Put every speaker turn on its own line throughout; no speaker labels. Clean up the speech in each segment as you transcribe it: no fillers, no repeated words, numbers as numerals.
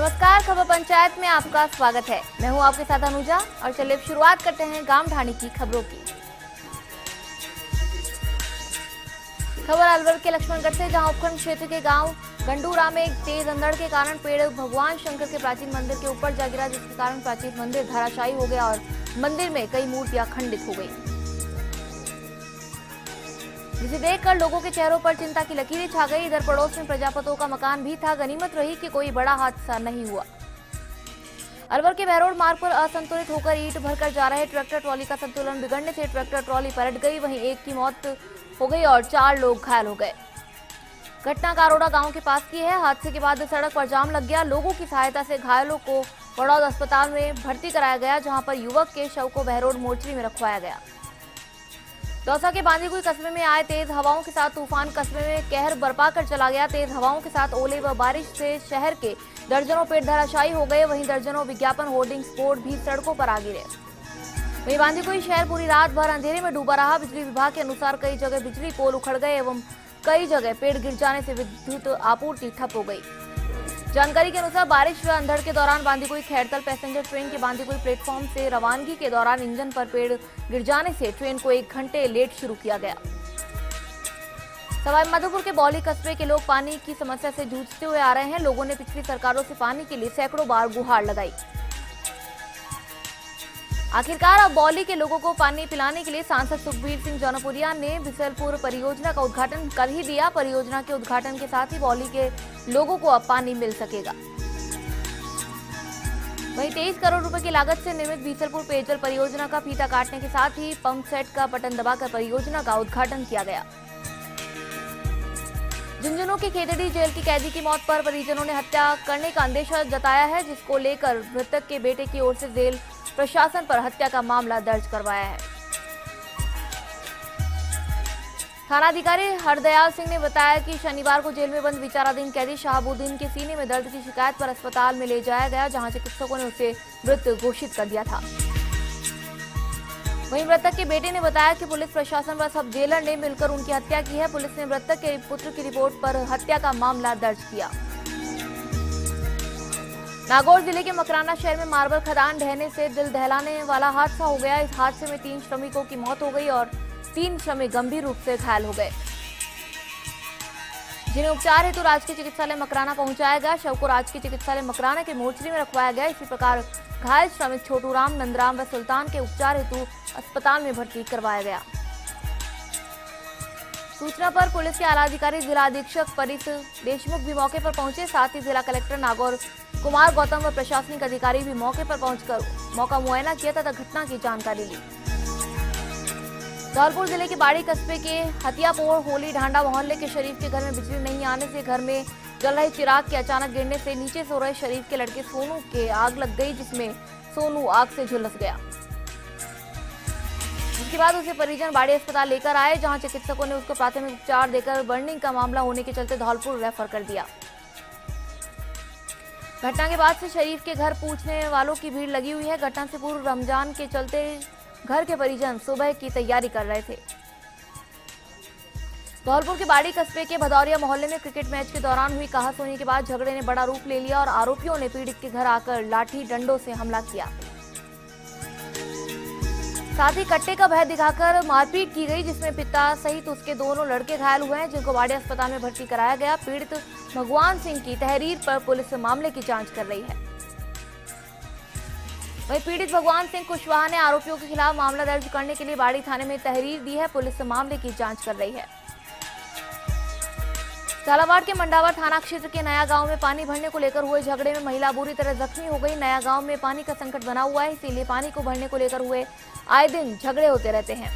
नमस्कार, खबर पंचायत में आपका स्वागत है। मैं हूं आपके साथ अनुजा और चलिए अब शुरुआत करते हैं गांव ढाणी की खबरों की। खबर अलवर के लक्ष्मणगढ़ से, जहां उपखंड क्षेत्र के गांव गंडूरा में एक तेज अंधड़ के कारण पेड़ भगवान शंकर के प्राचीन मंदिर के ऊपर जा गिरा, जिसके कारण प्राचीन मंदिर धराशायी हो गया और मंदिर में कई मूर्तियां खंडित हो गई, जिसे देखकर लोगों के चेहरों पर चिंता की लकीरें छा गई। इधर पड़ोस में प्रजापतियों का मकान भी था। गनीमत रही कि कोई बड़ा हादसा नहीं हुआ। अलवर के बहरोड मार्ग पर असंतुलित होकर ईंट भरकर जा रहे ट्रैक्टर ट्रॉली का संतुलन बिगड़ने से ट्रैक्टर ट्रॉली पलट गई। वहीं एक की मौत हो गई और 4 लोग घायल हो गए। घटना कारोड़ा गांव के पास की है। हादसे के बाद सड़क पर जाम लग गया। लोगों की सहायता से घायलों को बड़ौद अस्पताल में भर्ती कराया गया, जहां पर युवक के शव को बहरोड मोर्चरी में रखवाया गया। दौसा के बांदीकुई कस्बे में आए तेज हवाओं के साथ तूफान कस्बे में कहर बरपा कर चला गया। तेज हवाओं के साथ ओले व बारिश से शहर के दर्जनों पेड़ धराशायी हो गए। वहीं दर्जनों विज्ञापन होर्डिंग्स बोर्ड भी सड़कों पर आ गिरे। वहीं बांदीकुई शहर पूरी रात भर अंधेरे में डूबा रहा। बिजली विभाग के अनुसार कई जगह बिजली पोल उखड़ गए एवं कई जगह पेड़ गिर जाने से विद्युत आपूर्ति ठप हो गई। जानकारी के अनुसार बारिश व अंधड़ के दौरान बांदीकुई खैरतल पैसेंजर ट्रेन के बांदीकुई प्लेटफॉर्म से रवानगी के दौरान इंजन पर पेड़ गिर जाने से ट्रेन को 1 घंटे लेट शुरू किया गया। सवाईमाधोपुर के बौली कस्बे के लोग पानी की समस्या से जूझते हुए आ रहे हैं। लोगों ने पिछली सरकारों से पानी के लिए सैकड़ों बार गुहार लगाई। आखिरकार अब बौली के लोगों को पानी पिलाने के लिए सांसद सुखबीर सिंह जौनपुरिया ने बिसलपुर परियोजना का उद्घाटन कर ही दिया। परियोजना के उद्घाटन के साथ ही बौली के लोगों को अब पानी मिल सकेगा। वहीं 23 करोड़ रुपए की लागत से निर्मित बिसलपुर पेयजल परियोजना का फीता काटने के साथ ही पंप सेट का बटन दबाकर परियोजना का उद्घाटन किया गया। झुंझुनू की खेतड़ी जेल की कैदी की मौत पर परिजनों ने हत्या करने का अंदेशा जताया है, जिसको लेकर मृतक के बेटे की ओर से जेल प्रशासन पर हत्या का मामला दर्ज करवाया है। थानाधिकारी हरदयाल सिंह ने बताया कि शनिवार को जेल में बंद विचाराधीन कैदी शहाबुद्दीन के सीने में दर्द की शिकायत पर अस्पताल में ले जाया गया, जहां चिकित्सकों ने उसे मृत घोषित कर दिया था। वहीं मृतक के बेटे ने बताया कि पुलिस प्रशासन व सब जेलर ने मिलकर उनकी हत्या की है। पुलिस ने मृतक के पुत्र की रिपोर्ट पर हत्या का मामला दर्ज किया। नागौर जिले के मकराना शहर में मार्बल खदान ढहने से दिल दहलाने वाला हादसा हो गया। इस हादसे में 3 श्रमिकों की मौत हो गई और 3 श्रमिक गंभीर रूप से घायल हो गए, जिन्हें उपचार हेतु राजकीय चिकित्सालय मकराना पहुंचाया गया। शव को राजकीय चिकित्सालय मकराना के मोर्चरी में रखवाया गया। इसी प्रकार घायल श्रमिक छोटू राम, नंदराम व सुल्तान के उपचार हेतु अस्पताल में भर्ती करवाया गया। सूचना पर पुलिस के आला अधिकारी जिला अधीक्षक परिस देशमुख भी मौके पर पहुंचे। साथ ही जिला कलेक्टर नागौर कुमार गौतम व प्रशासनिक अधिकारी भी मौके पर पहुंचकर मौका मुआयना किया तथा घटना की जानकारी ली। धौलपुर जिले के बाड़ी कस्बे के हथियापोड़ होली ढांडा मोहल्ले के शरीफ के घर में बिजली नहीं आने से घर में जल रहे चिराग के अचानक गिरने से नीचे सो रहे शरीफ के लड़के सोनू के आग लग गई, जिसमें सोनू आग से झुलस गया। इसके बाद उसे परिजन बाड़ी अस्पताल लेकर आए, जहां चिकित्सकों ने उसको प्राथमिक उपचार देकर बर्निंग का मामला होने के चलते धौलपुर रेफर कर दिया। घटना के बाद से शरीफ के घर पूछने वालों की भीड़ लगी हुई है। घटना से पूर्व रमजान के चलते घर के परिजन सुबह की तैयारी कर रहे थे। धौलपुर के बाड़ी कस्बे के भदौरिया मोहल्ले में क्रिकेट मैच के दौरान हुई कहासुनी के बाद झगड़े ने बड़ा रूप ले लिया और आरोपियों ने पीड़ित के घर आकर लाठी डंडों से हमला किया। साथ ही कट्टे का भय दिखाकर मारपीट की गई, जिसमें पिता सहित उसके दोनों लड़के घायल हुए हैं, जिनको बाड़ी अस्पताल में भर्ती कराया गया। पीड़ित भगवान सिंह की तहरीर पर पुलिस मामले की जांच कर रही है। वहीं पीड़ित भगवान सिंह कुशवाहा ने आरोपियों के खिलाफ मामला दर्ज करने के लिए बाड़ी थाने में तहरीर दी है। पुलिस मामले की जांच कर रही है। झालावाड़ के मंडावर थाना क्षेत्र के नया गांव में पानी भरने को लेकर हुए झगड़े में महिला बुरी तरह जख्मी हो गई। नया गांव में पानी का संकट बना हुआ है, इसीलिए पानी को भरने को लेकर हुए आए दिन झगड़े होते रहते हैं।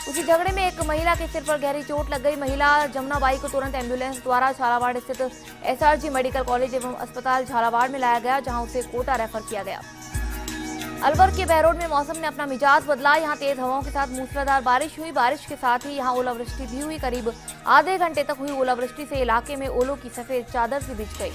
उसी झगड़े में एक महिला के सिर पर गहरी चोट लग गई। महिला जमुनाबाई को तुरंत एम्बुलेंस द्वारा झालावाड़ स्थित एसआरजी मेडिकल कॉलेज एवं अस्पताल झालावाड़ में लाया गया, जहां उसे कोटा रेफर किया गया। अलवर के बहरोड में मौसम ने अपना मिजाज बदला। यहां तेज हवाओं के साथ मूसलाधार बारिश हुई। बारिश के साथ ही यहां ओलावृष्टि भी हुई। करीब आधे घंटे तक हुई ओलावृष्टि से इलाके में ओलों की सफेद चादर सी बिछ गई।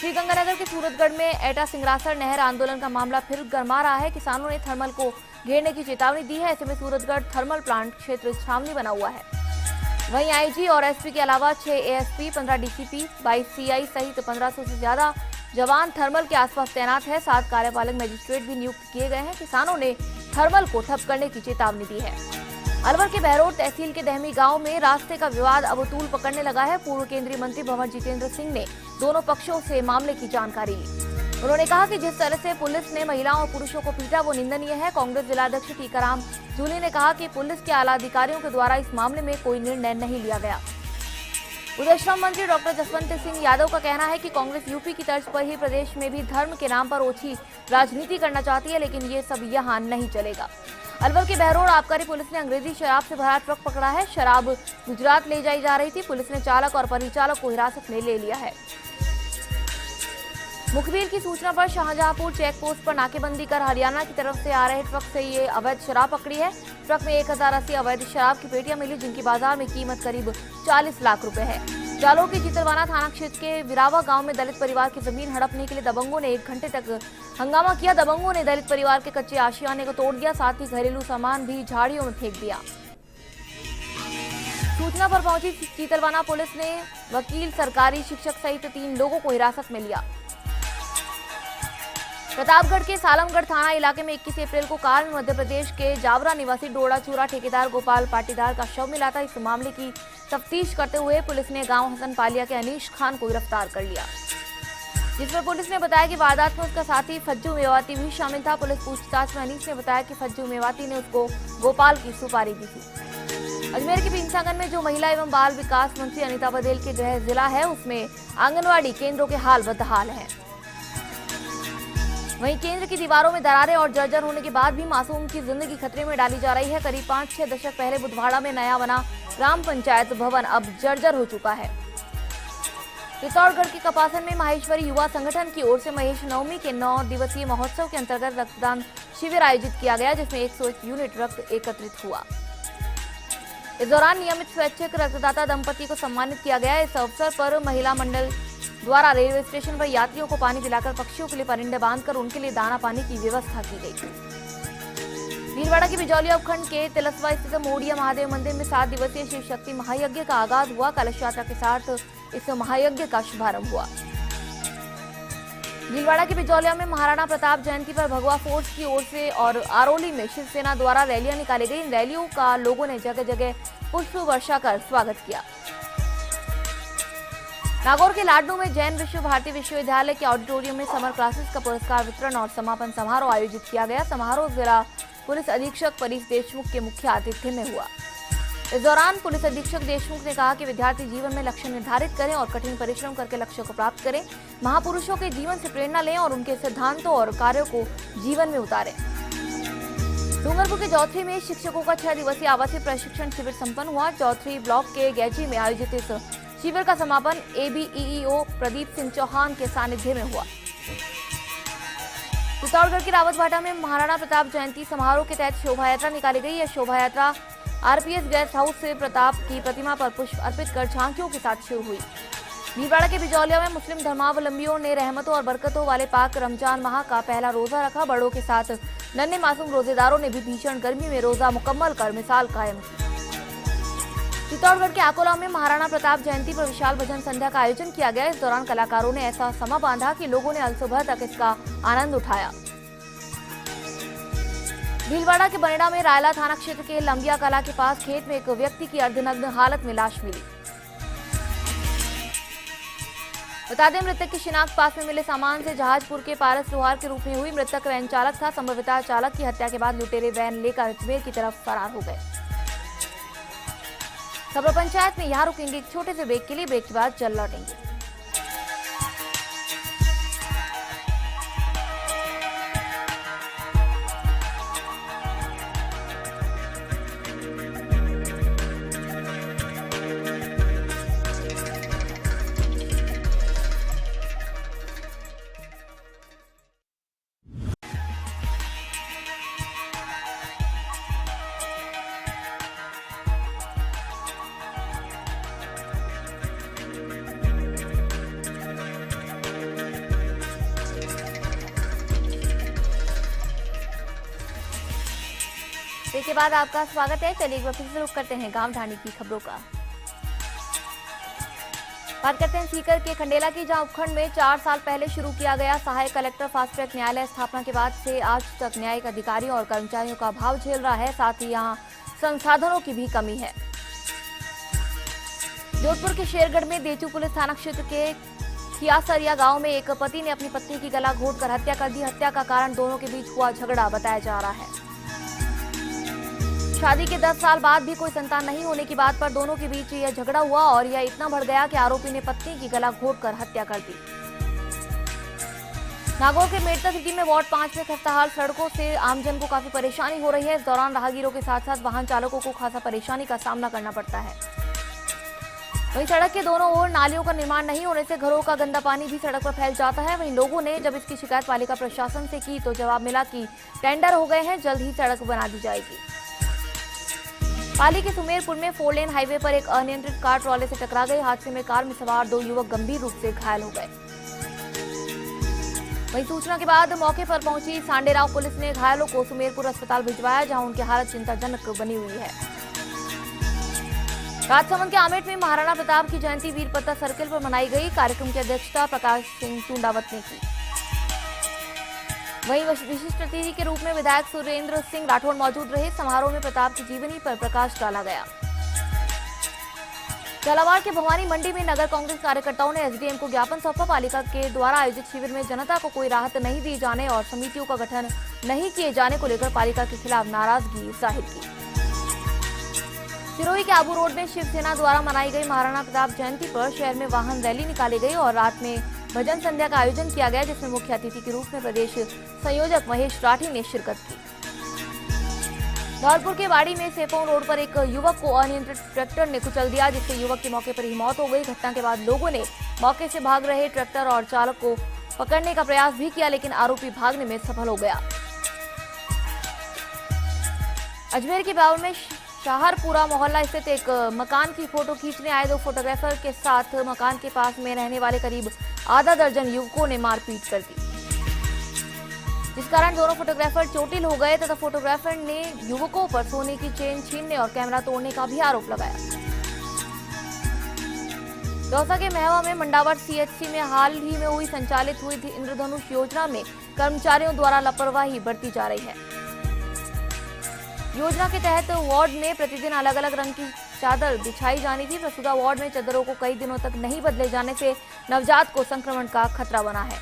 श्रीगंगानगर के सूरतगढ़ में एटा सिंगरासर नहर आंदोलन का मामला फिर गरमा रहा है। किसानों ने थर्मल को घेरने की चेतावनी दी है। ऐसे में सूरतगढ़ थर्मल प्लांट क्षेत्र छावनी बना हुआ है। वहीं आईजी और एसपी के अलावा 6 एएसपी, 15 डीसीपी, 22 सीआई सहित 1500 से ज्यादा जवान थर्मल के आसपास तैनात है। 7 कार्यपालक मजिस्ट्रेट भी नियुक्त किए गए हैं। किसानों ने थर्मल को ठप करने की चेतावनी दी है। अलवर के बहरोड तहसील के दहमी गांव में रास्ते का विवाद अब तूल पकड़ने लगा है। पूर्व केंद्रीय मंत्री भंवर जितेंद्र सिंह ने दोनों पक्षों से मामले की जानकारी ली। उन्होंने कहा कि जिस तरह से पुलिस ने महिलाओं और पुरुषों को पीटा वो निंदनीय है। कांग्रेस जिलाध्यक्ष टीकाराम जूली ने कहा कि पुलिस के आला अधिकारियों के द्वारा इस मामले में कोई निर्णय नहीं लिया गया। उधर श्रम मंत्री डॉक्टर जसवंत सिंह यादव का कहना है कि कांग्रेस यूपी की तर्ज पर ही प्रदेश में भी धर्म के नाम पर ओछी राजनीति करना चाहती है, लेकिन ये सब यहाँ नहीं चलेगा। अलवर के बहरोड आबकारी पुलिस ने अंग्रेजी शराब से भरा ट्रक पकड़ा है। शराब गुजरात ले जाई जा रही थी। पुलिस ने चालक और परिचालक को हिरासत में ले लिया है। मुखबिर की सूचना पर शाहजहांपुर चेक पोस्ट पर नाकेबंदी कर हरियाणा की तरफ से आ रहे ट्रक से ये अवैध शराब पकड़ी है। ट्रक में 1080 अवैध शराब की पेटियां मिली, जिनकी बाजार में कीमत करीब 40 लाख रुपए है। जालौर के चितलवाना थाना क्षेत्र के विरावा गांव में दलित परिवार की जमीन हड़पने के लिए दबंगों ने 1 घंटे तक हंगामा किया। दबंगों ने दलित परिवार के कच्चे आशियाने को तोड़ दिया, साथ ही घरेलू सामान भी झाड़ियों में फेंक दिया। सूचना पर पहुंची चितलवाना पुलिस ने वकील, सरकारी शिक्षक सहित 3 लोगों को हिरासत में लिया। प्रतापगढ़ के सालमगढ़ थाना इलाके में 21 अप्रैल को कार में मध्य प्रदेश के जावरा निवासी डोड़ा चूरा ठेकेदार गोपाल पाटीदार का शव मिला था। इस मामले की तफ्तीश करते हुए पुलिस ने गांव हसन पालिया के अनीश खान को गिरफ्तार कर लिया, जिसमें पुलिस ने बताया कि वारदात में उसका साथी फज्जू मेवाती भी शामिल था। पुलिस पूछताछ में अनीश ने बताया कि फज्जू मेवाती ने उसको गोपाल की सुपारी दी थी। अजमेर के भीमसागंज में जो महिला एवं बाल विकास मंत्री अनिता बघेल के गृह जिला है, उसमें आंगनवाड़ी केंद्रों के हाल बदहाल है। वहीं केंद्र की दीवारों में दरारें और जर्जर होने के बाद भी मासूम की जिंदगी खतरे में डाली जा रही है। करीब 5-6 दशक पहले बुधवाड़ा में नया बना ग्राम पंचायत भवन अब जर्जर हो चुका है। चित्तौड़गढ़ के कपासन में माहेश्वरी युवा संगठन की ओर से महेश नवमी के 9 दिवसीय महोत्सव के अंतर्गत रक्तदान शिविर आयोजित किया गया, जिसमें 101 यूनिट रक्त एकत्रित हुआ। इस दौरान नियमित स्वैच्छिक रक्तदाता दंपति को सम्मानित किया गया। इस अवसर पर महिला मंडल द्वारा रेलवे स्टेशन पर यात्रियों को पानी पिलाकर पक्षियों के लिए परिंदे बांधकर उनके लिए दाना पानी की व्यवस्था की गई। भीलवाड़ा के बिजौलिया उपखंड के तिलसवा स्थित मोड़िया महादेव मंदिर में 7 दिवसीय शिव शक्ति महायज्ञ का आगाज हुआ। कलश यात्रा के साथ इस महायज्ञ का शुभारंभ हुआ। भीलवाड़ा के बिजौलिया में महाराणा प्रताप जयंती पर भगवा फोर्स की ओर से और आरोली में शिवसेना द्वारा रैलियां निकाली गई। इन रैलियों का लोगों ने जगह जगह पुष्प वर्षा कर स्वागत किया। नागौर के लाडनू में जैन विश्व भारती विश्वविद्यालय के ऑडिटोरियम में समर क्लासेस का पुरस्कार वितरण और समापन समारोह आयोजित किया गया। समारोह जिला पुलिस अधीक्षक परीश देशमुख के मुख्य आतिथ्य में हुआ। इस दौरान पुलिस अधीक्षक देशमुख ने कहा कि विद्यार्थी जीवन में लक्ष्य निर्धारित करें और कठिन परिश्रम करके लक्ष्य को प्राप्त करें। महापुरुषों के जीवन से प्रेरणा लें और उनके सिद्धांतों और कार्यों को जीवन में उतारें। डूंगरपुर के चौथरी में शिक्षकों का 6 दिवसीय आवासीय प्रशिक्षण शिविर संपन्न हुआ। चौथरी ब्लॉक के गैची में आयोजित इस शिविर का समापन एबीईईओ प्रदीप सिंह चौहान के सानिध्य में हुआ। चित्तौड़गढ़ के रावतभाटा में महाराणा प्रताप जयंती समारोह के तहत शोभा यात्रा निकाली गई। यह शोभा यात्रा आरपीएस गेस्ट हाउस से प्रताप की प्रतिमा पर पुष्प अर्पित कर झांकियों के साथ शुरू हुई। भीलवाड़ा के बिजौलिया में मुस्लिम धर्मावलंबियों ने रहमतों और बरकतों वाले पाक रमजान माह का पहला रोजा रखा। बड़ों के साथ नन्हे मासूम रोजेदारों ने भी भीषण गर्मी में रोजा मुकम्मल कर मिसाल कायम की। चित्तौड़गढ़ के आकोला में महाराणा प्रताप जयंती पर विशाल भजन संध्या का आयोजन किया गया। इस दौरान कलाकारों ने ऐसा समा बांधा कि लोगों ने अलसुबह तक इसका आनंद उठाया। भीलवाड़ा के बनेड़ा में रायला थाना क्षेत्र के लंबिया कला के पास खेत में एक व्यक्ति की अर्धनग्न हालत में लाश मिली। बता दें, मृतक की शिनाख्त पास में मिले सामान से जहाजपुर के पारस लोहार के रूप में हुई। मृतक वैन चालक था। संभवतः चालक की हत्या के बाद लुटेरे वैन लेकर अजमेर की तरफ फरार हो गए। खबर पंचायत में यहाँ रुकेंगे एक छोटे से ब्रेक के लिए। ब्रेक के बाद चल लौटेंगे। इसके बाद आपका स्वागत है। चलिए एक बार फिर से रुक करते हैं गांव ढाणी की खबरों का। बात करते हैं सीकर के खंडेला की, जहां उपखंड में 4 साल पहले शुरू किया गया सहायक कलेक्टर फास्ट ट्रैक न्यायालय स्थापना के बाद से आज तक न्यायिक अधिकारियों और कर्मचारियों का अभाव झेल रहा है। साथ ही यहां संसाधनों की भी कमी है। जोधपुर के शेरगढ़ में देचू पुलिस थाना क्षेत्र के खियासरिया गांव में एक पति ने अपनी पत्नी की गला घोंटकर हत्या कर दी। हत्या का कारण दोनों के बीच हुआ झगड़ा बताया जा रहा है। शादी के 10 साल बाद भी कोई संतान नहीं होने की बात पर दोनों के बीच यह झगड़ा हुआ और यह इतना बढ़ गया कि आरोपी ने पत्नी की गला घोंटकर हत्या कर दी। नागौर के मेड़ता सिटी में वार्ड 5 में खस्ताहाल सड़कों से आमजन को काफी परेशानी हो रही है। इस दौरान राहगीरों के साथ साथ वाहन चालकों को खासा परेशानी का सामना करना पड़ता है। वहीं सड़क के दोनों ओर नालियों का निर्माण नहीं होने से घरों का गंदा पानी भी सड़क पर फैल जाता है। वहीं लोगों ने जब इसकी शिकायत पालिका प्रशासन से की तो जवाब मिला कि टेंडर हो गए हैं, जल्द ही सड़क बना दी जाएगी। पाली के सुमेरपुर में 4 लेन हाईवे पर एक अनियंत्रित कार ट्रॉले से टकरा गई। हादसे में कार में सवार 2 युवक गंभीर रूप से घायल हो गए। वहीं सूचना के बाद मौके पर पहुंची सांडेराव पुलिस ने घायलों को सुमेरपुर अस्पताल भिजवाया, जहां उनकी हालत चिंताजनक बनी हुई है। राजसमंद के आमेट में महाराणा प्रताप की जयंती वीरपत्ता सर्किल पर मनाई गई। कार्यक्रम की अध्यक्षता प्रकाश सिंह चुंडावत ने की। वहीं विशिष्ट अतिथि के रूप में विधायक सुरेंद्र सिंह राठौड़ मौजूद रहे। समारोह में प्रताप की जीवनी पर प्रकाश डाला गया। झालावाड़ के भवानी मंडी में नगर कांग्रेस कार्यकर्ताओं ने एसडीएम को ज्ञापन सौंपा। पालिका के द्वारा आयोजित शिविर में जनता को कोई राहत नहीं दी जाने और समितियों का गठन नहीं किए जाने को लेकर पालिका के खिलाफ नाराजगी जाहिर की। सिरोही के आबू रोड में शिवसेना द्वारा मनाई गई महाराणा प्रताप जयंती पर शहर में वाहन रैली निकाली गई और रात में भजन संध्या का आयोजन किया गया, जिसमें मुख्य अतिथि के रूप में प्रदेश संयोजक महेश राठी ने शिरकत की। धौलपुर के बाड़ी में सेपोंग रोड पर एक युवक को अनियंत्रित ट्रैक्टर ने कुचल दिया, जिससे युवक की मौके पर ही मौत हो गई। घटना के बाद लोगों ने मौके से भाग रहे ट्रैक्टर और चालक को पकड़ने का प्रयास भी किया, लेकिन आरोपी भागने में सफल हो गया। अजमेर के बाउल में शाहरपुरा मोहल्ला स्थित एक मकान की फोटो खींचने आए 2 फोटोग्राफर के साथ मकान के पास में रहने वाले करीब आधा दर्जन युवकों ने मारपीट कर दी, जिस कारण दोनों फोटोग्राफर चोटिल हो गए तथा फोटोग्राफर ने युवकों पर सोने की चेन छीनने और कैमरा तोड़ने का भी आरोप लगाया। दौसा के महवा में मंडावर सीएचसी में हाल ही में संचालित हुई इंद्रधनुष योजना में कर्मचारियों द्वारा लापरवाही बरती जा रही है। योजना के तहत वार्ड में प्रतिदिन अलग अलग रंग की चादर बिछाई जानी थी। प्रस्तुत वार्ड में चादरों को कई दिनों तक नहीं बदले जाने से नवजात को संक्रमण का खतरा बना है।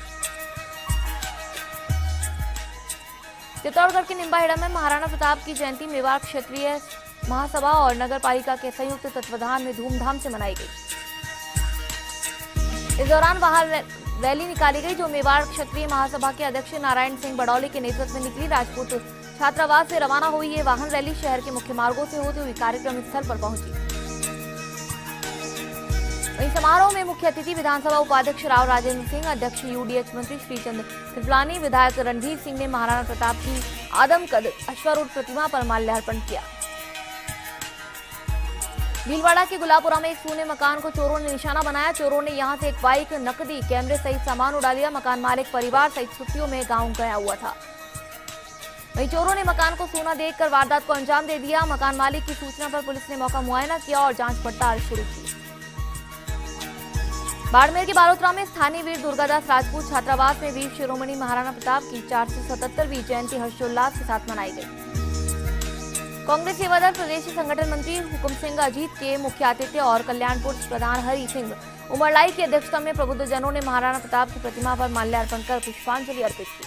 चित्तौड़गढ़ के निम्बाहेड़ा में महाराणा प्रताप की जयंती मेवाड़ क्षेत्रीय महासभा और नगर पालिका के संयुक्त तत्वाधान में धूमधाम से मनाई गई। इस दौरान वाहन रैली निकाली गई, जो मेवाड़ क्षेत्रीय महासभा के अध्यक्ष नारायण सिंह बडौली के नेतृत्व में निकली। राजपूत छात्रावास से रवाना हुई ये वाहन रैली शहर के मुख्य मार्गों से होती हुई कार्यक्रम स्थल पर पहुंची। वहीं समारोह में मुख्य अतिथि विधानसभा उपाध्यक्ष राव राजेंद्र सिंह, अध्यक्ष यूडीएच मंत्री श्रीचंद कृपलानी, विधायक रणधीर सिंह ने महाराणा प्रताप की आदमकद अश्वारूढ़ प्रतिमा पर माल्यार्पण किया। भीलवाड़ा के गुलापुरा में एक सूने मकान को चोरों ने निशाना बनाया। चोरों ने यहां से एक बाइक, नकदी, कैमरे सहित सामान उड़ा लिया। मकान मालिक परिवार सहित छुट्टियों में गांव गया हुआ था। वहीं चोरों ने मकान को सोना देखकर वारदात को अंजाम दे दिया। मकान मालिक की सूचना पर पुलिस ने मौका मुआयना किया और जांच पड़ताल शुरू की। बाड़मेर के बालोतरा में स्थानीय वीर दुर्गादास राजपूत छात्रावास में वीर शिरोमणि महाराणा प्रताप की 477वीं जयंती हर्षोल्लास के साथ मनाई गई। कांग्रेस सेवादल प्रदेश संगठन मंत्री हुकुम सिंह अजीत के मुख्य आतिथ्य और कल्याणपुर प्रधान हरि सिंह उमरलाई की अध्यक्षता में प्रबुद्धजनों ने महाराणा प्रताप की प्रतिमा पर माल्यार्पण कर पुष्पांजलि अर्पित की।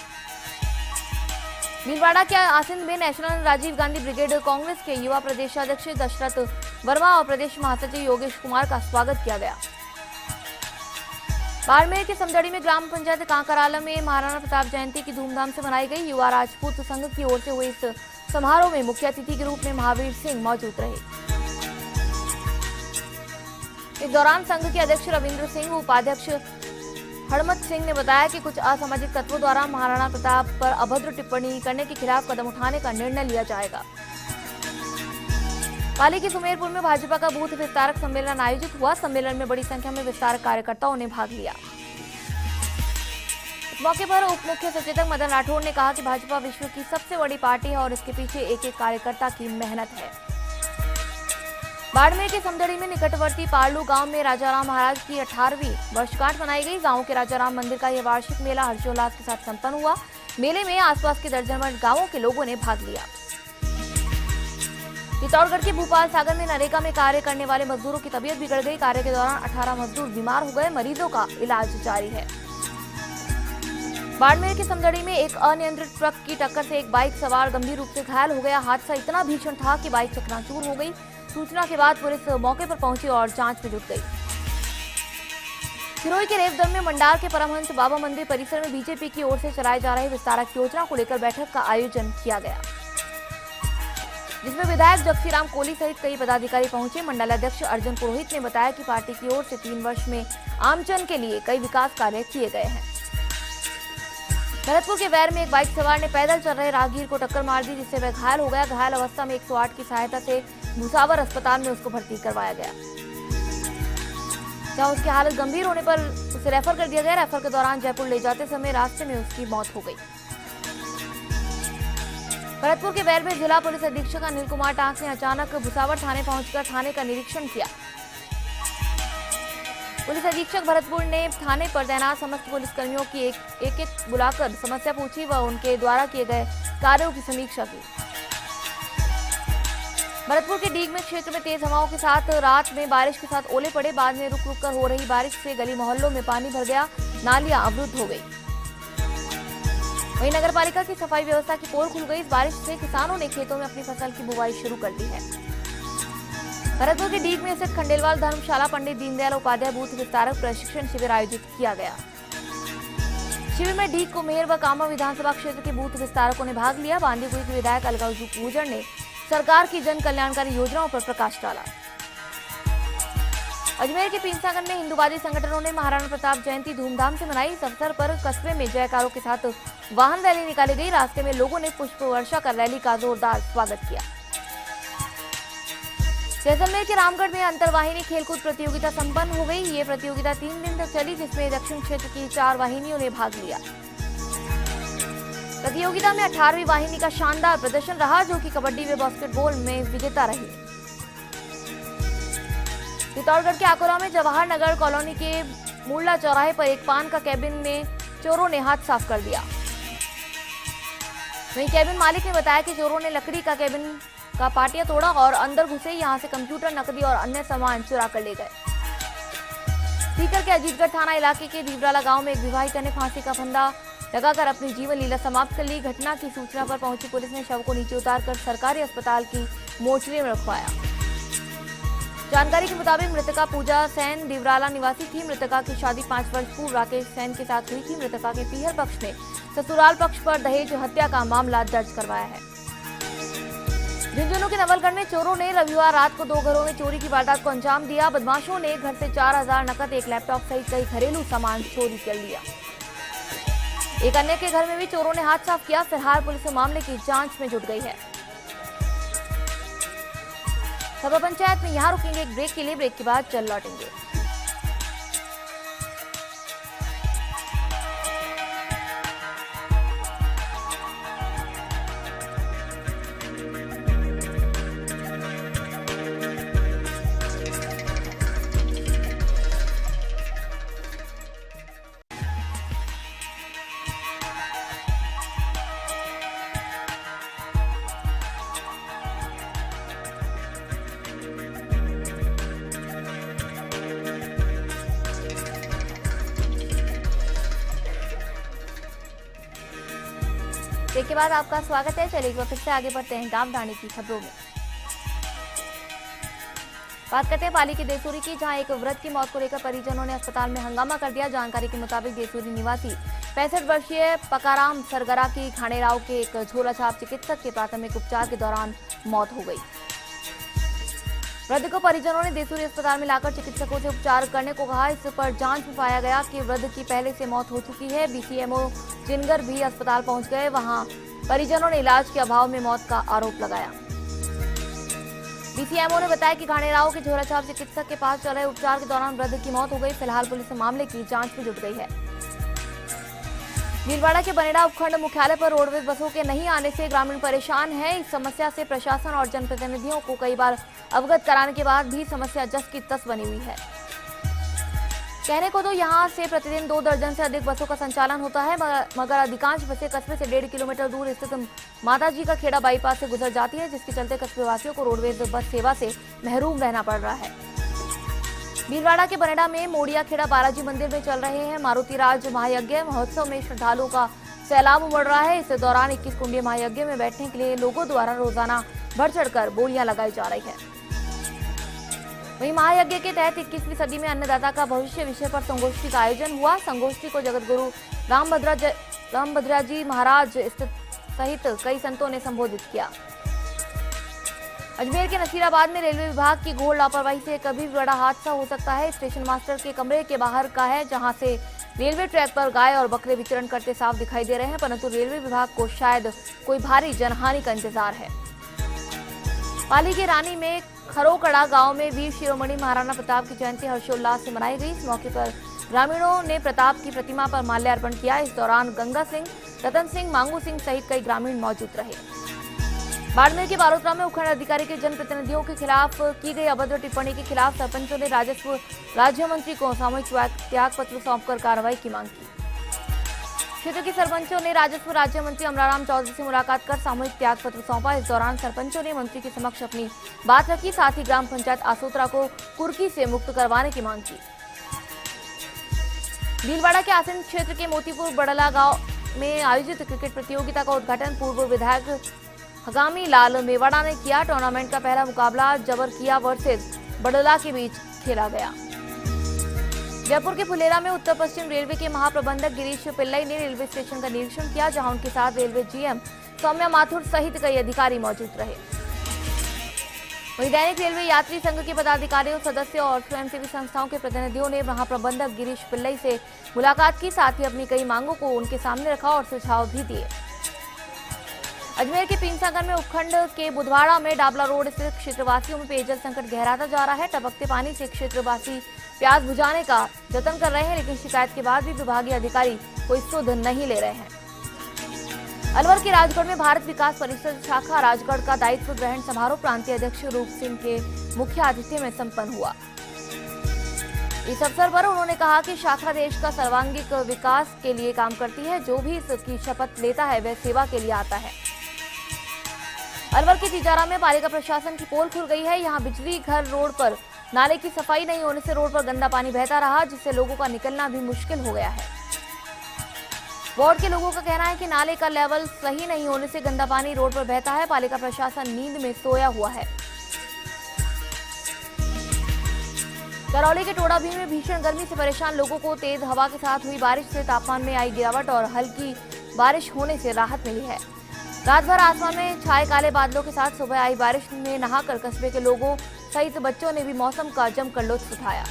भीलवाड़ा के आसिंद में नेशनल राजीव गांधी ब्रिगेड कांग्रेस के युवा प्रदेशाध्यक्ष दशरथ वर्मा और प्रदेश महासचिव योगेश कुमार का स्वागत किया गया। बाड़मेर के समदड़ी में ग्राम पंचायत कांकराला में महाराणा प्रताप जयंती की धूमधाम से मनाई गई। युवा राजपूत संघ की ओर से हुए इस समारोह में मुख्य अतिथि के रूप में महावीर सिंह मौजूद रहे। इस दौरान संघ के अध्यक्ष रविंद्र सिंह, उपाध्यक्ष हड़मत सिंह ने बताया कि कुछ असामाजिक तत्वों द्वारा महाराणा प्रताप पर अभद्र टिप्पणी करने के खिलाफ कदम उठाने का निर्णय लिया जाएगा। पाली के सुमेरपुर में भाजपा का बूथ विस्तारक सम्मेलन आयोजित हुआ। सम्मेलन में बड़ी संख्या में विस्तारक कार्यकर्ताओं ने भाग लिया। इस मौके पर उप मुख्य सचेतक मदन राठौड़ ने कहा कि भाजपा विश्व की सबसे बड़ी पार्टी है और इसके पीछे एक एक कार्यकर्ता की मेहनत है। बाड़मेर के समदड़ी में निकटवर्ती पारलू गांव में राजाराम महाराज की 18वीं वर्षगांठ मनाई गई। गांव के राजाराम मंदिर का यह वार्षिक मेला हर्षोल्लास के साथ संपन्न हुआ। मेले में आसपास के दर्जनभर गांवों के लोगों ने भाग लिया। चित्तौड़गढ़ के भूपाल सागर में नरेगा में कार्य करने वाले मजदूरों की तबीयत बिगड़ गई। कार्य के दौरान 18 मजदूर बीमार हो गए। मरीजों का इलाज जारी है। बाड़मेर के समदड़ी में एक अनियंत्रित ट्रक की टक्कर से एक बाइक सवार गंभीर रूप से घायल हो गया। हादसा इतना भीषण था कि बाइक चकनाचूर हो गई। सूचना के बाद पुलिस मौके पर पहुंची और जांच में जुट गई। सिरोही के रेवदम में मंडार के परमहंस बाबा मंदिर परिसर में बीजेपी की ओर से चलाए जा रहे विस्तारक योजना को लेकर बैठक का आयोजन किया गया, जिसमें विधायक जगसीराम कोहली सहित कई पदाधिकारी पहुंचे। मंडल अध्यक्ष अर्जुन पुरोहित ने बताया कि पार्टी की ओर से 3 वर्ष में आमजन के लिए कई विकास कार्य किए गए हैं। भरतपुर के वैर में एक बाइक सवार ने पैदल चल रहे राहगीर को टक्कर मार दी, जिससे वह घायल हो गया। घायल अवस्था में 108 की सहायता से भुसावर अस्पताल में उसको भर्ती करवाया गया, जहां उसकी हालत गंभीर होने पर उसे रेफर कर दिया गया। रेफर के दौरान जयपुर ले जाते समय रास्ते में उसकी मौत हो गई। भरतपुर के वैर में जिला पुलिस अधीक्षक अनिल कुमार टांक ने अचानक भुसावर थाने पहुंचकर थाने का निरीक्षण किया। पुलिस अधीक्षक भरतपुर ने थाने पर तैनात समस्त पुलिसकर्मियों की एक बुलाकर समस्या पूछी व उनके द्वारा किए गए कार्यों की समीक्षा की। भरतपुर के डीग में क्षेत्र में तेज हवाओं के साथ रात में बारिश के साथ ओले पड़े। बाद में रुक रुक कर हो रही बारिश से गली मोहल्लों में पानी भर गया, नालियां अवरुद्ध हो गई। वहीं नगर पालिका की सफाई व्यवस्था की पोल खुल गई। इस बारिश से किसानों ने खेतों में अपनी फसल की बुवाई शुरू कर दी है। भरतपुर के डीग में स्थित खंडेलवाल धर्मशाला पंडित दीनदयाल उपाध्याय बूथ विस्तारक प्रशिक्षण शिविर आयोजित किया गया। शिविर में डीग, कुम्हेर व कामा विधानसभा क्षेत्र के बूथ विस्तारकों ने भाग लिया। बांदीकुई के विधायक अलगाव गुर्जर ने सरकार की जन कल्याणकारी योजनाओं पर प्रकाश डाला। अजमेर के पीमसागंज में हिंदूवादी संगठनों ने महाराणा प्रताप जयंती धूमधाम से मनाई। इस अवसर पर कस्बे में जयकारों के साथ वाहन रैली निकाली गई। रास्ते में लोगों ने पुष्प वर्षा कर रैली का जोरदार स्वागत किया। जैसलमेर के रामगढ़ में अंतरवाहिनी खेलकूद प्रतियोगिता संपन्न हो गई। ये प्रतियोगिता 3 दिन तक चली, जिसमें दक्षिण क्षेत्र की 4 वाहिनियों ने भाग लिया। प्रतियोगिता में 18वीं वाहिनी का शानदार प्रदर्शन रहा, जो कि कबड्डी व बास्केटबॉल में विजेता रही। चित्तौड़गढ़ के आकोरा में जवाहर नगर कॉलोनी के मुरला चौराहे पर एक पान का केबिन में चोरों ने हाथ साफ कर दिया। वहीं केबिन मालिक ने बताया कि चोरों ने लकड़ी का केबिन का पाटिया तोड़ा और अंदर घुसे। यहां से कंप्यूटर, नकदी और अन्य सामान चुरा कर ले गए। सीकर के अजीतगढ़ थाना इलाके के दीवराला गांव में एक विवाहिता ने फांसी का फंदा लगाकर अपनी जीवन लीला समाप्त कर ली। घटना की सूचना पर पहुंची पुलिस ने शव को नीचे उतारकर सरकारी अस्पताल की मोर्चरी में रखवाया। जानकारी के मुताबिक मृतका पूजा सेन दीवराला निवासी थी। मृतका की शादी 5 वर्ष पूर्व राकेश सेन के साथ हुई थी। मृतका के पीहर पक्ष ने ससुराल पक्ष पर दहेज हत्या का मामला दर्ज करवाया है। झुंझुनू के नवलगढ़ में चोरों ने रविवार रात को 2 घरों में चोरी की वारदात को अंजाम दिया। बदमाशों ने घर से 4000 नकद, एक लैपटॉप सहित कई घरेलू सामान चोरी कर लिया। एक अन्य के घर में भी चोरों ने हाथ साफ किया। फिलहाल पुलिस मामले की जांच में जुट गई है। खबर पंचायत में यहाँ रुकेंगे एक ब्रेक के लिए। ब्रेक के बाद चल लौटेंगे। ब्रेक के बाद आपका स्वागत है। चलिए फिर से आगे बढ़ते हैं गांव ढाणी की खबरों में। बात करते हैं पाली के देसूरी की, जहां एक वृद्ध की मौत को लेकर परिजनों ने अस्पताल में हंगामा कर दिया। जानकारी के मुताबिक देसूरी निवासी 65 वर्षीय पकाराम सरगरा की खानेराव के एक झोलाछाप चिकित्सक के प्राथमिक उपचार के दौरान मौत हो गई। वृद्ध को परिजनों ने देसूरी अस्पताल में लाकर चिकित्सकों से उपचार करने को कहा। इस पर जांच में पाया गया कि वृद्ध की पहले से मौत हो चुकी है। बीसीएमओ जिनगर भी अस्पताल पहुंच गए। वहां परिजनों ने इलाज के अभाव में मौत का आरोप लगाया। बीसीएमओ ने बताया कि खानेराव के झोलाछाप चिकित्सक के पास चल रहे उपचार के दौरान वृद्ध की मौत हो गई। फिलहाल पुलिस मामले की जांच में जुट गई है। भीलवाड़ा के बनेड़ा उपखंड मुख्यालय पर रोडवेज बसों के नहीं आने से ग्रामीण परेशान है। इस समस्या से प्रशासन और जनप्रतिनिधियों को कई बार अवगत कराने के बाद भी समस्या जस की तस बनी हुई है। कहने को तो यहां से प्रतिदिन 2 दर्जन से अधिक बसों का संचालन होता है, मगर अधिकांश बसें कस्बे से 1.5 किलोमीटर दूर स्थित माताजी का खेड़ा बाईपास से गुजर जाती है, जिसके चलते कस्बे वासियों को रोडवेज बस सेवा से महरूम रहना पड़ रहा है। भीलवाड़ा के बनेड़ा में मोड़िया खेड़ा बालाजी मंदिर में चल रहे हैं मारुति राज महायज्ञ महोत्सव में श्रद्धालुओं का सैलाब उमड़ रहा है। इस दौरान 21 कुंडीय महायज्ञ में बैठने के लिए लोगों द्वारा रोजाना बढ़ चढ़कर बोलियां लगाई जा रही है। वहीं महायज्ञ के तहत 21वीं सदी में अन्नदाता का भविष्य विषय पर संगोष्ठी का आयोजन हुआ। संगोष्ठी को जगत गुरु रामभद्रा जी महाराज सहित कई संतों ने संबोधित किया। अजमेर के नसीराबाद में रेलवे विभाग की घोर लापरवाही से कभी भी बड़ा हादसा हो सकता है। स्टेशन मास्टर के कमरे के बाहर का है, जहां से रेलवे ट्रैक पर गाय और बकरे विचरण करते साफ दिखाई दे रहे हैं, परंतु रेलवे विभाग को शायद कोई भारी जनहानि का इंतजार है। पाली के रानी में खरोकड़ा गांव में वीर शिरोमणि महाराणा प्रताप की जयंती हर्षोल्लास से मनाई गई। इस मौके पर ग्रामीणों ने प्रताप की प्रतिमा पर माल्यार्पण किया। इस दौरान गंगा सिंह, रतन सिंह, मांगू सिंह सहित कई ग्रामीण मौजूद रहे। बाड़मेर के बारोतरा में उपखंड अधिकारी के जनप्रतिनिधियों के खिलाफ की गई अभद्र टिप्पणी के खिलाफ सरपंचों ने राजस्व राज्य मंत्री को सामूहिक त्याग पत्र सौंपकर कार्रवाई की मांग की। क्षेत्र के सरपंचों ने राजस्व राज्य मंत्री अमराराम चौधरी से मुलाकात कर सामूहिक त्याग पत्र सौंपा। इस दौरान सरपंचों ने मंत्री के समक्ष अपनी बात रखी, साथ ही ग्राम पंचायत आसोतरा को कुर्की से मुक्त करवाने की मांग की। भीलवाड़ा के आसन क्षेत्र के मोतीपुर बड़ला गांव में आयोजित क्रिकेट प्रतियोगिता का उद्घाटन पूर्व विधायक हगामी लाल मेवाड़ा ने किया। टूर्नामेंट का पहला मुकाबला जबरकिया वर्सेस बड़ला के बीच खेला गया। जयपुर के फुलेरा में उत्तर पश्चिम रेलवे के महाप्रबंधक गिरीश पिल्लई ने रेलवे स्टेशन का निरीक्षण किया, जहां उनके साथ रेलवे जीएम सौम्या माथुर सहित कई अधिकारी मौजूद रहे। वहीं दैनिक रेलवे यात्री संघ के पदाधिकारियों, सदस्यों और स्वयंसेवी संस्थाओं के प्रतिनिधियों ने महाप्रबंधक गिरीश पिल्लई से मुलाकात की, साथ ही अपनी कई मांगों को उनके सामने रखा और सुझाव भी दिए। अजमेर के पीनसागर में उपखंड के बुधवाड़ा में डाबला रोड स्थित क्षेत्रवासियों में पेयजल संकट गहराता जा रहा है। टपकते पानी से क्षेत्रवासी प्यास बुझाने का जतन कर रहे हैं, लेकिन शिकायत के बाद भी विभागीय अधिकारी कोई सुध नहीं ले रहे हैं। अलवर के राजगढ़ में भारत विकास परिषद शाखा राजगढ़ का दायित्व ग्रहण समारोह प्रांतीय अध्यक्ष रूप सिंह के मुख्य आतिथ्य में संपन्न हुआ। इस अवसर पर उन्होंने कहा कि शाखा देश का सर्वांगीण विकास के लिए काम करती है। जो भी इसकी शपथ लेता है वह सेवा के लिए आता है। अलवर के तिजारा में पालिका प्रशासन की पोल खुल गई है। यहां बिजली घर रोड पर नाले की सफाई नहीं होने से रोड पर गंदा पानी बहता रहा, जिससे लोगों का निकलना भी मुश्किल हो गया है। वार्ड के लोगों का कहना है कि नाले का लेवल सही नहीं होने से गंदा पानी रोड पर बहता है। पालिका प्रशासन नींद में सोया हुआ है। करौली के टोडाभीम में भीषण गर्मी से परेशान लोगों को तेज हवा के साथ हुई बारिश से तापमान में आई गिरावट और हल्की बारिश होने से राहत मिली है। रात भर आसमान में छाए काले बादलों के साथ सुबह आई बारिश में नहाकर कस्बे के लोगों सहित बच्चों ने भी मौसम का जमकर लुत्फ उठाया।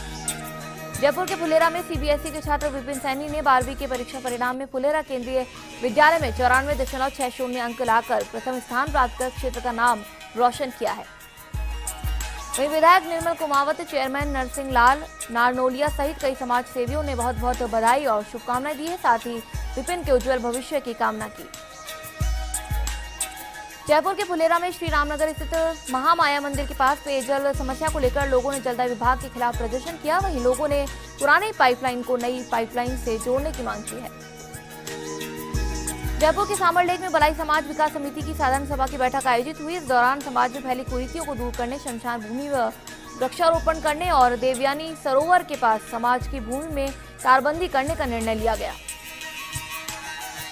जयपुर के फुलेरा में सीबीएसई के छात्र विपिन सैनी ने 12वीं के परीक्षा परिणाम में फुलेरा केंद्रीय विद्यालय में 94.60 अंक लाकर प्रथम स्थान प्राप्त कर क्षेत्र का नाम रोशन किया है। वहीं विधायक निर्मल कुमावत, चेयरमैन नरसिंह लाल नारनोलिया सहित कई समाज सेवियों ने बहुत बहुत बधाई और शुभकामनाएं दी है, साथ ही विपिन के उज्जवल भविष्य की कामना की। जयपुर के फुलेरा में श्री रामनगर स्थित महामाया मंदिर के पास पेयजल समस्या को लेकर लोगों ने जलदाय विभाग के खिलाफ प्रदर्शन किया। वहीं लोगों ने पुरानी पाइपलाइन को नई पाइपलाइन से जोड़ने की मांग की है। जयपुर के सामरलेक में बलाई समाज विकास समिति की साधारण सभा की बैठक आयोजित हुई। इस दौरान समाज में फैली कुरीतियों को दूर करने, शमशान भूमि व वृक्षारोपण करने और देवयानी सरोवर के पास समाज की भूमि में तारबंदी करने का निर्णय लिया गया।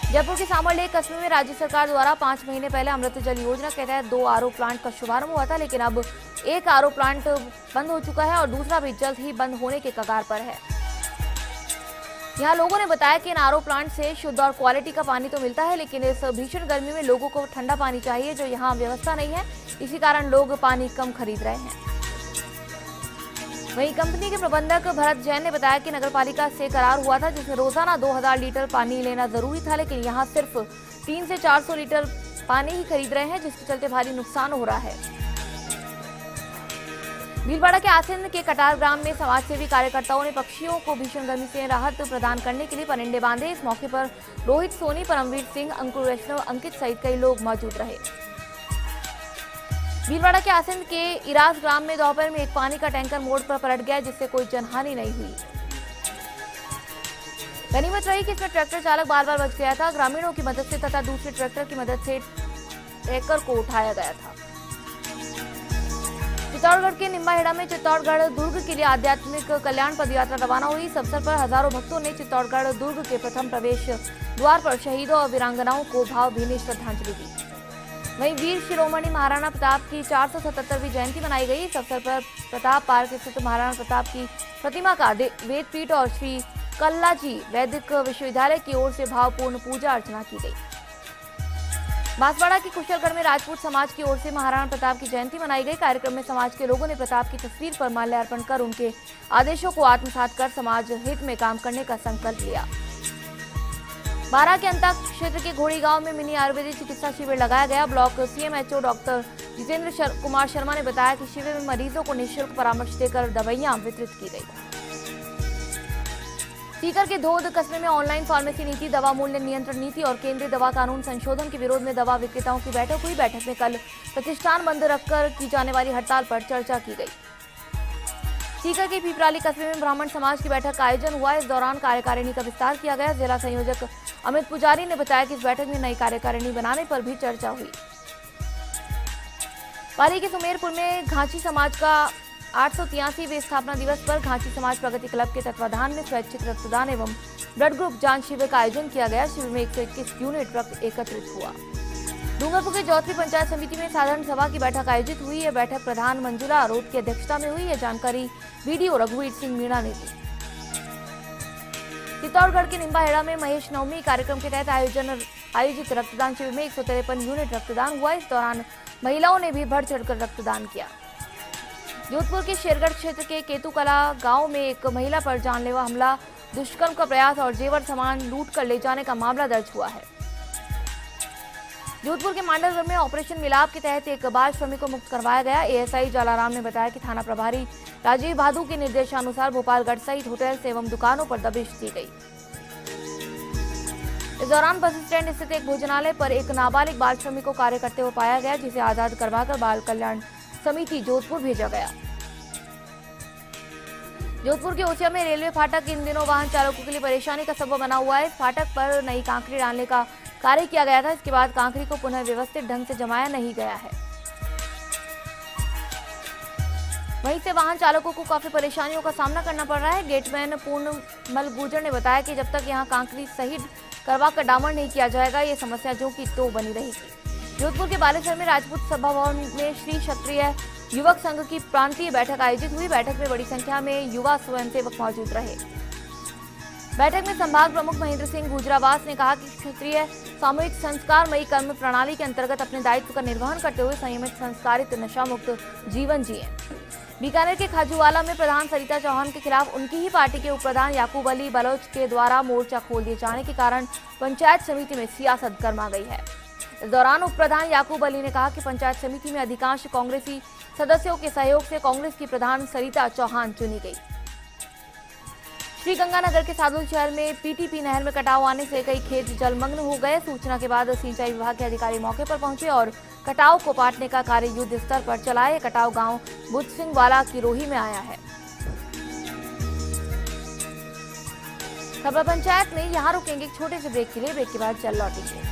जयपुर के सामरलेक कस्बे में राज्य सरकार द्वारा 5 महीने पहले अमृत जल योजना के तहत 2 आरओ प्लांट का शुभारंभ हुआ था, लेकिन अब एक आरओ प्लांट बंद हो चुका है और दूसरा भी जल्द ही बंद होने के कगार पर है। यहाँ लोगों ने बताया कि इन आरओ प्लांट से शुद्ध और क्वालिटी का पानी तो मिलता है, लेकिन इस भीषण गर्मी में लोगों को ठंडा पानी चाहिए, जो यहाँ व्यवस्था नहीं है। इसी कारण लोग पानी कम खरीद रहे हैं। वहीं कंपनी के प्रबंधक भरत जैन ने बताया कि नगरपालिका से करार हुआ था, जिसमें रोजाना 2000 लीटर पानी लेना जरूरी था, लेकिन यहाँ सिर्फ 300 से 400 लीटर पानी ही खरीद रहे हैं, जिसके चलते भारी नुकसान हो रहा है। भीलवाड़ा के आसिंद के कटार ग्राम में समाजसेवी कार्यकर्ताओं ने पक्षियों को भीषण गर्मी से राहत प्रदान करने के लिए परिंदे बांधे। इस मौके पर रोहित सोनी, परमवीर सिंह, अंकुर वैष्णव, अंकित सहित कई लोग मौजूद रहे। भीलवाड़ा के आसिंद के इराज ग्राम में दोपहर में एक पानी का टैंकर मोड़ पर पलट गया, जिससे कोई जनहानि नहीं हुई। गनीमत रही कि इसमें ट्रैक्टर चालक बार बार बच गया था। ग्रामीणों की मदद से तथा दूसरे ट्रैक्टर की मदद से टैंकर को उठाया गया था। चित्तौड़गढ़ के निम्बाहेड़ा में चित्तौड़गढ़ दुर्ग के लिए आध्यात्मिक कल्याण पदयात्रा रवाना हुई। इस अवसर पर हजारों भक्तों ने चित्तौड़गढ़ दुर्ग के प्रथम प्रवेश द्वार पर शहीदों और वीरांगनाओं को भावभीनी श्रद्धांजलि दी। वहीं वीर शिरोमणि महाराणा प्रताप की 477वीं जयंती मनाई गई। इस अवसर पर प्रताप पार्क स्थित महाराणा प्रताप की प्रतिमा का वेदपीठ और श्री कल्लाजी वैदिक विश्वविद्यालय की ओर से भावपूर्ण पूजा अर्चना की गई। बांसवाड़ा के कुशलगढ़ में राजपूत समाज की ओर से महाराणा प्रताप की जयंती मनाई गई। कार्यक्रम में समाज के लोगों ने प्रताप की तस्वीर पर माल्यार्पण कर उनके आदेशों को आत्मसात कर समाज हित में काम करने का संकल्प लिया। बारा के अंता क्षेत्र के घोड़ी गांव में मिनी आयुर्वेदिक चिकित्सा शिविर लगाया गया। Block CMHO doctor Jitendra Kumar Sharma ने बताया कि शिविर में मरीजों को निःशुल्क परामर्श देकर दवाइयां वितरित की गई। सीकर के धोद कस्बे में ऑनलाइन फार्मेसी नीति, दवा मूल्य नियंत्रण नीति और केंद्रीय दवा कानून संशोधन के विरोध में दवा विक्रेताओं की बैठक हुई। बैठक में कल प्रतिष्ठान बंद रखकर की जाने वाली हड़ताल पर चर्चा की गई। सीकर के पिपराली कस्बे में ब्राह्मण समाज की बैठक का आयोजन हुआ। इस दौरान कार्यकारिणी का विस्तार किया गया। जिला संयोजक अमित पुजारी ने बताया कि इस बैठक में नई कार्यकारिणी बनाने पर भी चर्चा हुई। पाली के सुमेरपुर में घांची समाज का 883वें स्थापना दिवस पर घांची समाज प्रगति क्लब के तत्वाधान में स्वैच्छिक रक्तदान एवं ब्लड ग्रुप जांच शिविर का आयोजन किया गया। शिविर में 121 यूनिट रक्त एकत्रित हुआ। डूंगरपुर के जौतरी पंचायत समिति में साधारण सभा की बैठक आयोजित हुई। यह बैठक प्रधान मंजुला आरोप की अध्यक्षता में हुई। यह जानकारी बीडीओ रघुवीर सिंह मीणा ने दी। चित्तौड़गढ़ के निम्बाहेड़ा में महेश नवमी कार्यक्रम के तहत आयोजित रक्तदान शिविर में 153 यूनिट रक्तदान हुआ। इस दौरान महिलाओं ने भी बढ़ चढ़कर रक्तदान किया। जोधपुर के शेरगढ़ क्षेत्र के केतुकला गांव में एक महिला पर जानलेवा हमला, दुष्कर्म का प्रयास और जेवर सामान लूट कर ले जाने का मामला दर्ज हुआ है। जोधपुर के मांडलगढ़ में ऑपरेशन मिलाप के तहत एक बाल श्रमिक को मुक्त करवाया गया। एएसआई जालाराम ने बताया कि थाना प्रभारी राजीव भादु के निर्देशानुसार भोपालगढ़ सहित होटल्स एवं दुकानों पर दबिश दी गई। इस दौरान बस स्टैंड स्थित एक भोजनालय पर एक नाबालिग बाल श्रमिक को कार्य करते हुए पाया गया, जिसे आजाद करवाकर बाल कल्याण समिति जोधपुर भेजा गया। जोधपुर के ओसिया में रेलवे फाटक इन दिनों वाहन चालकों के लिए परेशानी का सबब बना हुआ है। इस फाटक पर नई कांकरी डालने का कार्य किया गया था। इसके बाद कांकरी को पुनः व्यवस्थित ढंग से जमाया नहीं गया है। वहीं से वाहन चालकों को काफी परेशानियों का सामना करना पड़ रहा है। गेटमैन पूर्णमल गुर्जर ने बताया कि जब तक यहां कांकरी सही करवाकर डामर नहीं किया जाएगा, ये समस्या जो की तो बनी रहेगी। जोधपुर के बालेसर में राजपूत सभा भवन में श्री क्षत्रिय युवक संघ की प्रांतीय बैठक आयोजित हुई। बैठक में बड़ी संख्या में युवा स्वयंसेवक मौजूद रहे। बैठक में संभाग प्रमुख महेंद्र सिंह गुजरावास ने कहा कि क्षत्रिय सामूहिक संस्कारमयी कर्म प्रणाली के अंतर्गत अपने दायित्व का निर्वहन करते हुए संयमित, संस्कारित, नशा मुक्त जीवन जिए। बीकानेर के खाजूवाला में प्रधान सरिता चौहान के खिलाफ उनकी ही पार्टी के उप प्रधान याकूब अली बलोच के द्वारा मोर्चा खोल दिए जाने के कारण पंचायत समिति में सियासत गर्मा गई है। इस दौरान उप प्रधान याकूब अली ने कहा कि पंचायत समिति में अधिकांश कांग्रेसी सदस्यों के सहयोग से कांग्रेस की प्रधान सरिता चौहान चुनी गई। श्रीगंगानगर के सादुल शहर में पीटीपी नहर में कटाव आने से कई खेत जलमग्न हो गए। सूचना के बाद सिंचाई विभाग के अधिकारी मौके पर पहुंचे और कटाव को पाटने का कार्य युद्ध स्तर पर चलाए। कटाव गांव बुद्ध सिंह वाला की रोही में आया है। खबर पंचायत में यहाँ रुकेंगे एक छोटे से ब्रेक के लिए। ब्रेक के बाद चल लौटेंगे।